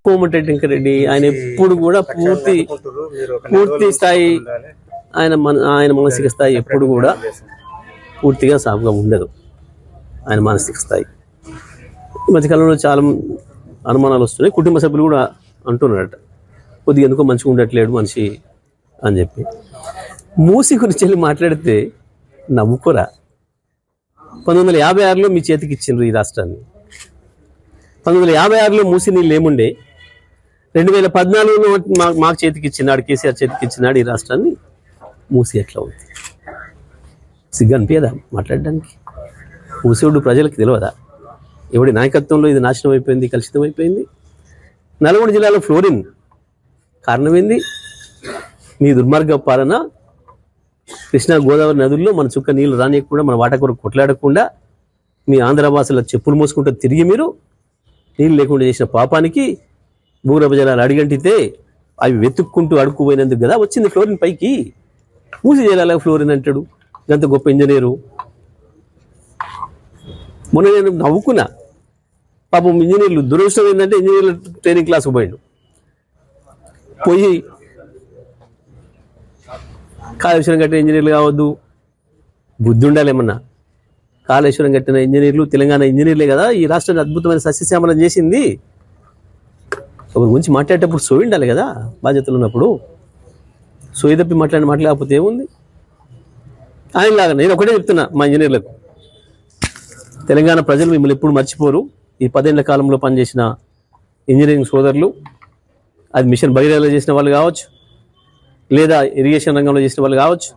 కోమటిరెడ్డి వెంకరెడ్డి ఆయన ఎప్పుడు కూడా పూర్తి స్థాయి ఆయన మానసిక స్థాయి ఎప్పుడు కూడా పూర్తిగా సాగుగా ఉండదు. ఆయన మానసిక స్థాయి ఈ మధ్యకాలంలో చాలా అనుమానాలు వస్తున్నాయి. కుటుంబ సభ్యులు కూడా అంటున్నారట కొద్దిగా ఎందుకో మంచిగా ఉండట్లేడు మనిషి అని చెప్పి. మూసి గురించి వెళ్ళి మాట్లాడితే నవ్వుకోరా. 1956లో మీ చేతికి ఇచ్చిండ్రు ఈ రాష్ట్రాన్ని. 1956లో మూసి నీళ్ళు ఏముండే, 2014లో మాకు చేతికి ఇచ్చినాడు, కేసీఆర్ చేతికి ఇచ్చినాడు ఈ రాష్ట్రాన్ని. మూసి ఎట్లా ఉంది? సిగ్గు అనిపించదా మాట్లాడడానికి? మూసేవాడు ప్రజలకు తెలియదా? ఎవడి నాయకత్వంలో ఇది నాశనం అయిపోయింది, కలుషితం అయిపోయింది. నల్గొండ జిల్లాలో ఫ్లోరిన్ కారణం ఏంది? మీ దుర్మార్గ పాలన. కృష్ణా గోదావరి నదుల్లో మన చుక్క నీళ్లు రానియకుండా, మన వాట కొరకు కొట్లాడకుండా, మీ ఆంధ్రవాసుల చెప్పులు మోసుకుంటూ తిరిగి మీరు నీళ్ళు లేకుండా చేసిన పాపానికి భూగర్భ జలాలు అడిగంటితే అవి వెతుక్కుంటూ అడుక్కుపోయినందుకు కదా వచ్చింది ఫ్లోరిన్ పైకి. మూసి జలాలకు ఫ్లోరిన్ అంటాడు గంత గొప్ప ఇంజనీరు. మొన్న నేను నవ్వుకున్నా. పాపం ఇంజనీర్లు దురదృష్టం ఏంటంటే ఇంజనీర్ల ట్రైనింగ్ క్లాస్కి పోయి కాళేశ్వరం కట్టిన ఇంజనీర్లు కావద్దు, బుద్ధి ఉండాలి ఏమన్నా. కాళేశ్వరం కట్టిన ఇంజనీర్లు తెలంగాణ ఇంజనీర్లే కదా ఈ రాష్ట్రాన్ని అద్భుతమైన సస్యశ్యామలం చేసింది. ఒకరి గురించి మాట్లాడేటప్పుడు సోయి ఉండాలి కదా బాధ్యతలు ఉన్నప్పుడు. సోయి తప్పి మాట్లాడకపోతే ఏముంది? ఆయనలాగా నేను ఒకటే చెప్తున్నా మా ఇంజనీర్లకు, తెలంగాణ ప్రజలు మిమ్మల్ని ఎప్పుడు మర్చిపోరు. ఈ 10 ఏళ్ల కాలంలో పనిచేసిన ఇంజనీరింగ్ సోదరులు, అది మిషన్ భగీరథలో చేసిన వాళ్ళు కావచ్చు, లేదా ఇరిగేషన్ రంగంలో చేసిన వాళ్ళు కావచ్చు,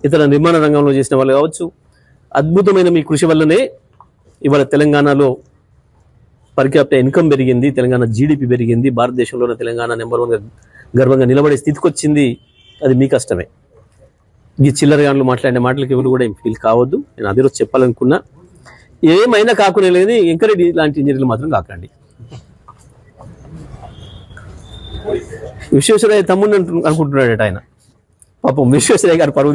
ఇతర నిర్మాణ రంగంలో చేసిన వాళ్ళు కావచ్చు, అద్భుతమైన మీ కృషి వల్లనే ఇవాళ తెలంగాణలో పర్ క్యాపిటల్ ఇన్కమ్ పెరిగింది, తెలంగాణ జీడిపి పెరిగింది, భారతదేశంలోనే తెలంగాణ నెంబర్ 1గా గర్వంగా నిలబడే స్థితికి వచ్చింది. అది మీ కష్టమే. ఈ చిల్లరగాన్లు మాట్లాడిన మాటలకు ఎవరు కూడా ఫీల్ కావద్దు. నేను అదే రోజు చెప్పాలనుకున్నా. ఏమైనా కాకునే లేదు, ఎంకరెడ్డి లాంటి ఇంజనీర్లు మాత్రం కాకండి. విశ్వేశ్వరయ్య తమ్ముడు అనుకుంటున్నాడట ఆయన. పాపం విశ్వేశ్వరయ్య గారు పరువు